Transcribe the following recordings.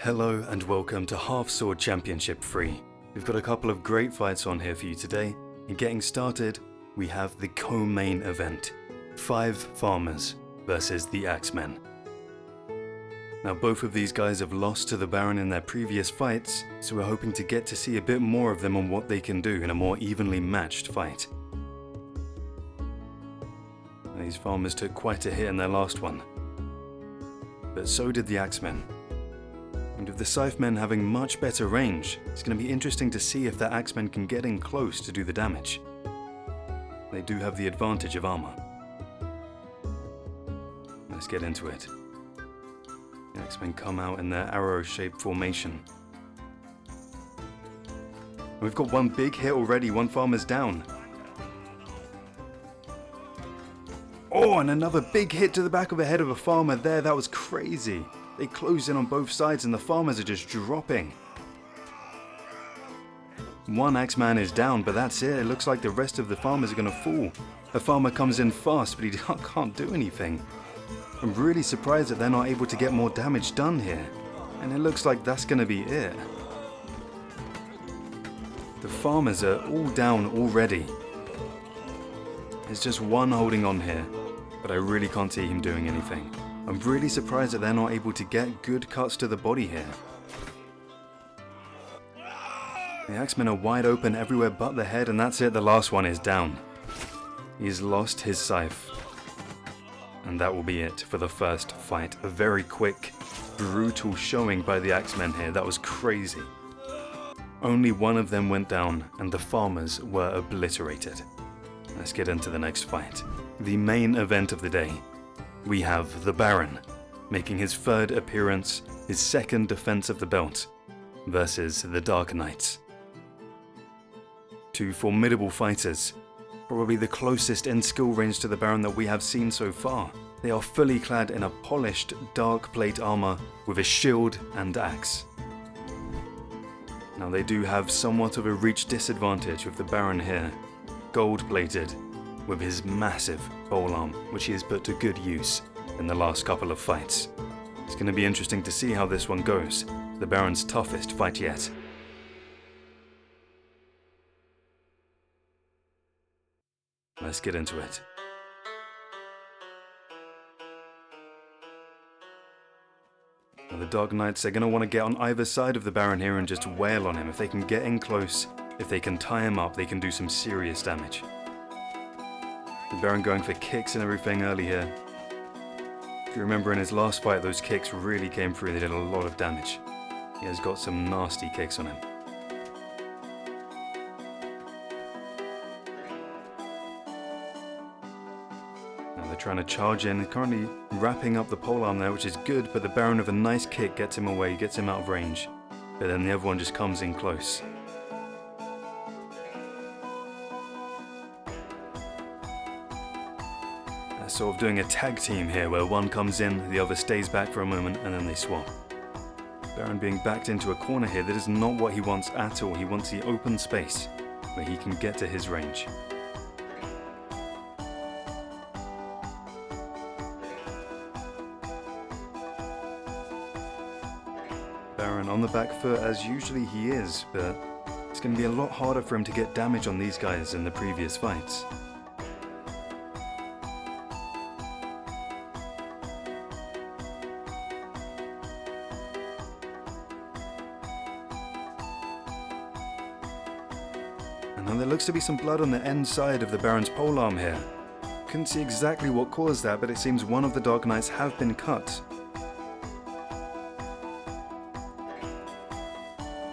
Hello and welcome to HalfSword Championship 3. We've got a couple of great fights on here for you today, and getting started, we have the co-main event, 5 farmers versus the axemen. Now both of these guys have lost to the Baron in their previous fights, so we're hoping to get to see a bit more of them on what they can do in a more evenly matched fight. These farmers took quite a hit in their last one, but so did the axemen. And with the scythemen having much better range, it's going to be interesting to see if the axemen can get in close to do the damage. They do have the advantage of armor. Let's get into it. The axemen come out in their arrow-shaped formation. We've got one big hit already, one farmer's down. Oh, and another big hit to the back of the head of a farmer there, that was crazy. They close in on both sides and the farmers are just dropping. One axeman is down, but that's it. It looks like the rest of the farmers are going to fall. A farmer comes in fast, but he can't do anything. I'm really surprised that they're not able to get more damage done here. And it looks like that's going to be it. The farmers are all down already. There's just one holding on here, but I really can't see him doing anything. I'm really surprised that they're not able to get good cuts to the body here. The axemen are wide open everywhere but the head, and that's it, the last one is down. He's lost his scythe. And that will be it for the first fight. A very quick, brutal showing by the axemen here, that was crazy. Only one of them went down, and the farmers were obliterated. Let's get into the next fight. The main event of the day. We have the Baron, making his 3rd appearance, his 2nd defense of the belt, versus the Dark Knights. 2 formidable fighters, probably the closest in skill range to the Baron that we have seen so far. They are fully clad in a polished dark plate armor with a shield and axe. Now they do have somewhat of a reach disadvantage with the Baron here, gold plated, with his massive polearm, which he has put to good use in the last couple of fights. It's going to be interesting to see how this one goes, the Baron's toughest fight yet. Let's get into it. Now the Dark Knights are going to want to get on either side of the Baron here and just wail on him. If they can get in close, if they can tie him up, they can do some serious damage. The Baron going for kicks and everything early here. If you remember in his last fight, those kicks really came through. They did a lot of damage. He has got some nasty kicks on him. Now they're trying to charge in. They're currently wrapping up the polearm there, which is good, but the Baron with a nice kick gets him away, gets him out of range. But then the other one just comes in close. Sort of doing a tag team here where one comes in, the other stays back for a moment, and then they swap. Baron being backed into a corner here, that is not what he wants at all. He wants the open space where he can get to his range. Baron on the back foot as usually he is, but it's going to be a lot harder for him to get damage on these guys in the previous fights. And there looks to be some blood on the end side of the Baron's polearm here. Couldn't see exactly what caused that, but it seems one of the Dark Knights have been cut.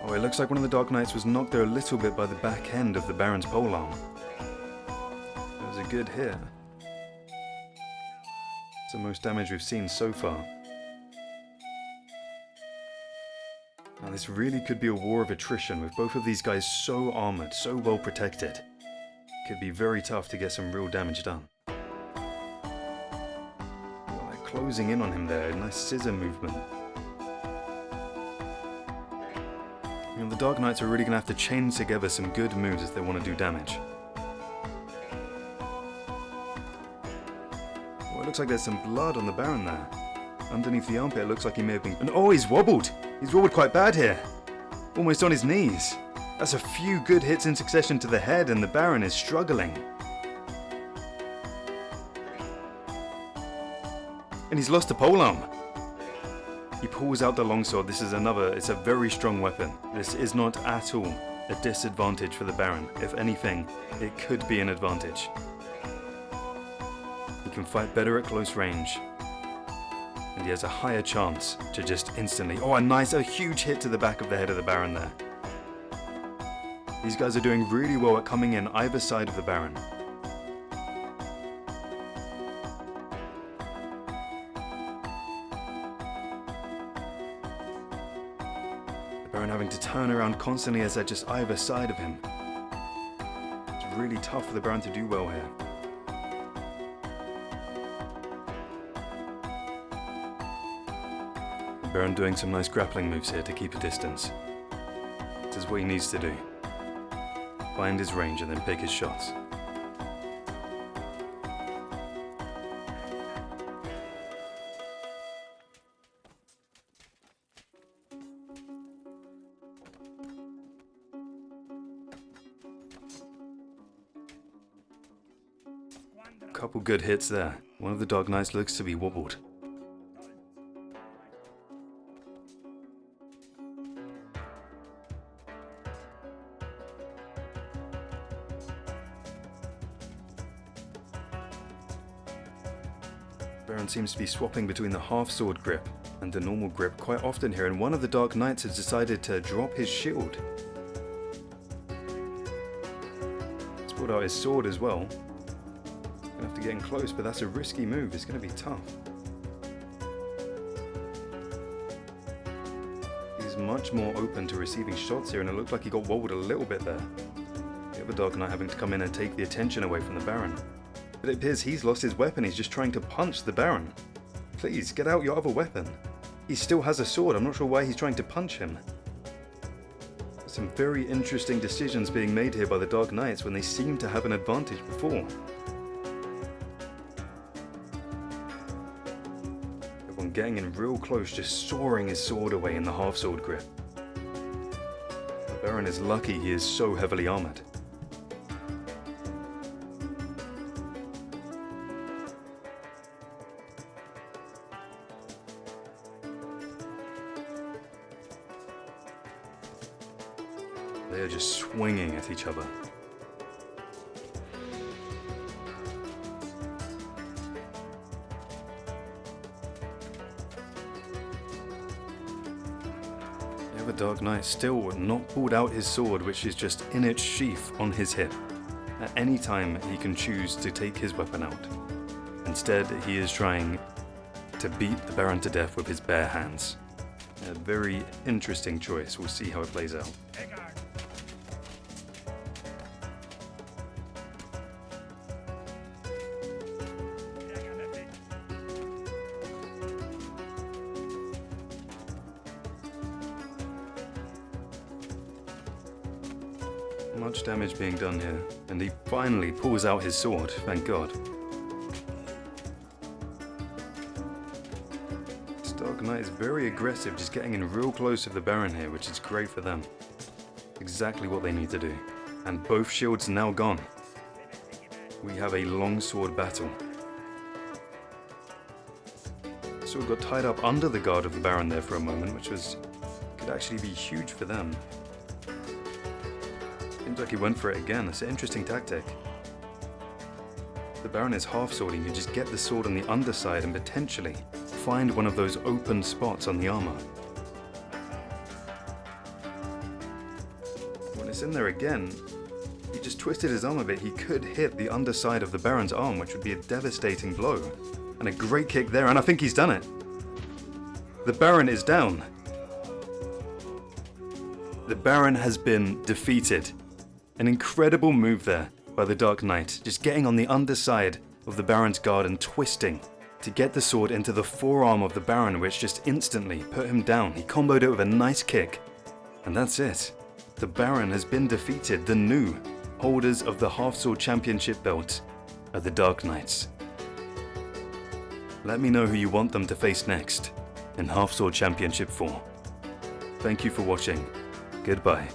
Oh, it looks like one of the Dark Knights was knocked there a little bit by the back end of the Baron's polearm. That was a good hit. It's the most damage we've seen so far. Now this really could be a war of attrition with both of these guys so armoured, so well protected. It could be very tough to get some real damage done. Well, they're closing in on him there, a nice scissor movement. You know, the Dark Knights are really going to have to chain together some good moves if they want to do damage. Oh, it looks like there's some blood on the Baron there. Underneath the armpit, it looks like he may have been... And oh, he's wobbled! He's rolled quite bad here. Almost on his knees. That's a few good hits in succession to the head and the Baron is struggling. And he's lost a polearm. He pulls out the longsword. This is it's a very strong weapon. This is not at all a disadvantage for the Baron. If anything, it could be an advantage. He can fight better at close range. And he has a higher chance to just instantly... Oh, a huge hit to the back of the head of the Baron there. These guys are doing really well at coming in either side of the Baron. The Baron having to turn around constantly as they're just either side of him. It's really tough for the Baron to do well here. The Baron doing some nice grappling moves here to keep a distance. This is what he needs to do. Find his range and then pick his shots. Couple good hits there. One of the Dark Knights looks to be wobbled. Baron seems to be swapping between the half-sword grip and the normal grip quite often here, and one of the Dark Knights has decided to drop his shield. He's pulled out his sword as well. Gonna have to get in close, but that's a risky move. It's gonna be tough. He's much more open to receiving shots here, and it looked like he got wobbled a little bit there. The other Dark Knight having to come in and take the attention away from the Baron. But it appears he's lost his weapon. He's just trying to punch the Baron. Please, get out your other weapon. He still has a sword. I'm not sure why he's trying to punch him. Some very interesting decisions being made here by the Dark Knights when they seem to have an advantage before. Everyone getting in real close, just sawing his sword away in the half-sword grip. The Baron is lucky he is so heavily armored. They are just swinging at each other. The other Dark Knight still not pulled out his sword, which is just in its sheath on his hip. At any time he can choose to take his weapon out. Instead, he is trying to beat the Baron to death with his bare hands. A very interesting choice. We'll see how it plays out. Much damage being done here, and he finally pulls out his sword, thank God. This Dark Knight is very aggressive, just getting in real close with the Baron here, which is great for them. Exactly what they need to do. And both shields now gone. We have a longsword battle. Sword got tied up under the guard of the Baron there for a moment, which could actually be huge for them. Seems like he went for it again. That's an interesting tactic. The Baron is half-swording. You just get the sword on the underside and potentially find one of those open spots on the armor. When it's in there again, he just twisted his arm a bit. He could hit the underside of the Baron's arm, which would be a devastating blow. And a great kick there, and I think he's done it. The Baron is down. The Baron has been defeated. An incredible move there by the Dark Knight, just getting on the underside of the Baron's guard and twisting to get the sword into the forearm of the Baron, which just instantly put him down. He comboed it with a nice kick, and that's it. The Baron has been defeated. The new holders of the Half-Sword Championship belt are the Dark Knights. Let me know who you want them to face next in Half-Sword Championship 4. Thank you for watching. Goodbye.